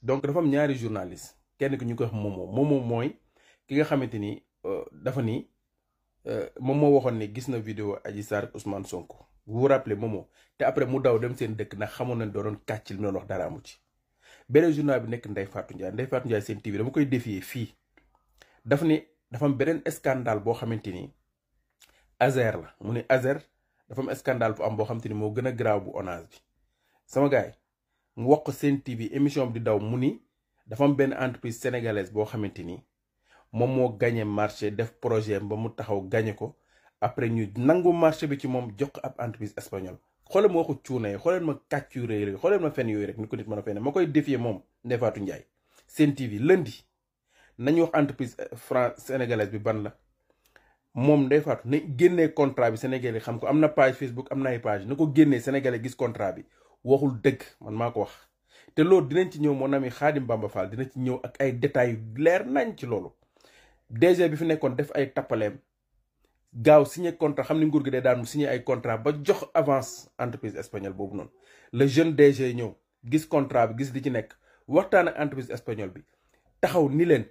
donc dafa am ñaari journaliste kenn ki ñu koy wax Momo mooy ki nga xamante ni dafa ni moom moo waxoon ne gis na vidéo Adji Sarr ak Ousmane Sonko vous vous rappelez Momo te après mu daw dem seen dëkk ndax xamoon nañ doon kàcc li mu doon wax dara amu ci. beneen journal bi nekk Ndeye Fatou Ndiaye seen TV dama koy défier fii dafa am beneen scandale boo xamante ni Azer la mu ne Azer dafa am scandale bu am boo xamante ni moo gën a graaw bu Onage bi sama gars yi mu wax ko seen TV émission bi di daw mu ni dafa am benn entreprise sénégalaise boo xamante ni moom moo gagné marché def projet ba mu taxaw gagné ko après ñu nangu marché bi ci moom jox ko ab entreprise espagnole xoolee ma waxu cuuna yi xoolee ma kàcc yu rëy rëy xoolee ma fen yooyu rek ni ko nit mën a fene ma koy défier moom Ndeye Fatou Ndiaye seen TV lundi nañu wax entreprise sénégalaise bi ban la moom Ndeye Fatou na génnee contrat bi sénégalais xam ko am na page Facebook am na ay page na ko génnee sénégalais gis contrat bi waxul dëgg man maa ko wax te loolu dinañ ci ñëw mon ami Khadim Bamba Fall dina ci ñëw ak ay détails yu leer nañ ci loolu DG bi fi nekkoon def ay tappaleem gaaw signé contrat xam ni nguur gi day daan mu signé ay contrat ba jox avance entreprise espagnole boobu noonu le jeune DG ñëw gis contrat bi gis li ci nekk waxtaan ak entreprise espagnole bi taxaw ni leen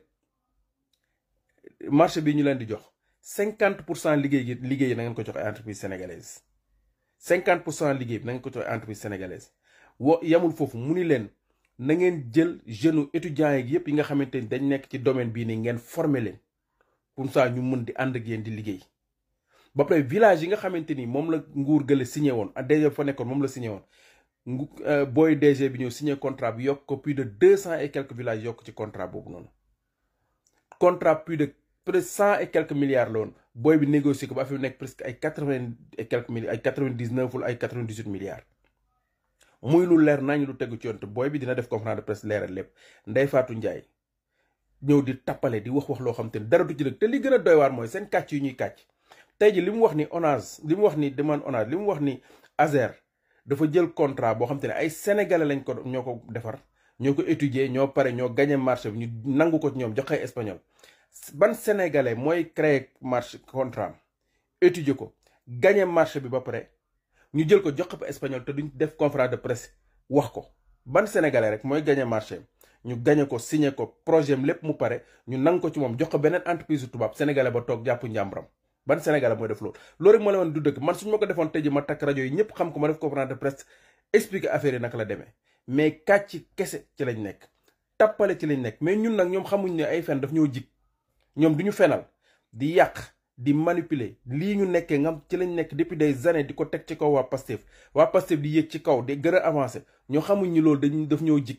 marché bi ñu leen di jox 50% liggéey na ngeen ko jox ay entreprise sénégalaise 50% liggéey bi na ngeen ko jox ay entreprise sénégalaise yamul foofu mu ni leen na ngeen jël jeunes étudiants yi yëpp yi nga xamante ni dañ nekk ci domaine bii nii ngeen former leen pour ça ñu mën di ànd ak yéen di liggéey ba pare village yi nga xamante ni moom la nguur gële signé woon ak DG fa nekkoon moom la signé woon booy DG bi ñëw signé contrat bi yokk ko plus de 200 et quelques villages yokk ci contrat boobu noonu contrat plus de 100 et quelques milliards la woon booy bi négocié ko ba fi nekk presque ay 80 et quelques milliards ay 99 wala ay 98 milliards muy lu leer nañ lu tegu ci yoon te booy bi dina def conférence de presse leeral lépp Ndeye Fatou Ndiaye ñëw di tappale di wax loo xam te ne dara du ci dëgg te li gën a doy waar mooy seen kàcc yu ñuy kàcc tey ji li mu wax ni Onage li mu wax ni demande Onage li mu wax ni Azer dafa jël contrat boo xam te ne ay sénégalais lañ ko ñoo ko defar ñoo ko étudier ñoo pare ñoo gagné marché bi ñu nangu ko ci ñoom joxe espagnol ban sénégalais mooy créer marché contrat étudier ko gagné marché bi ba pare ñu jël ko jox ko espagnol te duñ def conférence de presse wax ko ban sénégalais rek mooy gagné marché ñu gagné ko signé ko projet am lépp mu pare ñu nangu ko ci moom jox ko beneen entreprise su tubaab sénégalais ba toog jàpp njàmbaram ban sénégalais mooy def loolu loolu rek ma la woon du dëgg man suñu ma ko defoon tey ji ma takk rajo yi ñëpp xam ko ma def conférence de presse expliquer affaire yi naka la demee mais kàcc kese ci lañ nekk tappale ci lañ nekk mais ñun nag ñoom xamuñ ne ay fen daf ñoo jig ñoom du ñu fenal di yàq di manipuler lii ñu nekkee ngam ci lañ nekk depuis des années di ko teg ci kaw waa Pastef di yéeg ci kaw di gën a avancé ñoo xamuñ ni loolu daf ñoo jig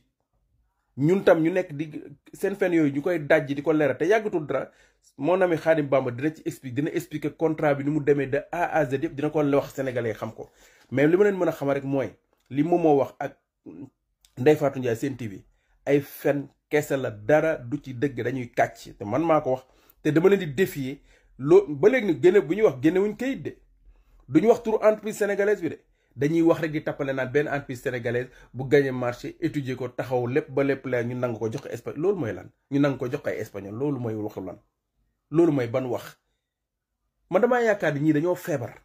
ñun tam ñu nekk di seen fen yooyu ñu koy dajji di ko leeral te yàggatul dara mon ami Khadim Bamba dina expliquer contrat bi ni mu demee de A à Z yëpp dina ko wax sénégalais xam ko mais li ma leen mën a xamal rek mooy li moom moo wax ak Ndeye Fatou Ndiaye seen TV ay fen kese la dara du ci dëgg dañuy kàcc te man maa ko wax te dama leen di défier ba léegi ni génne bu ñuy wax génnewuñ kayit de duñu wax turu entreprise sénégalaise bi de dañuy wax rek di tappale naan benn entreprise sénégalaise bu gagné marché étudier ko taxaw lépp ba lépp la ñu nangu ko jox ko espagnol loolu mooy lan ñu nangu ko jox ko ay espagnol loolu mooy waxu lan loolu mooy ban wax man damaa yaakaar ni ñii dañoo feebar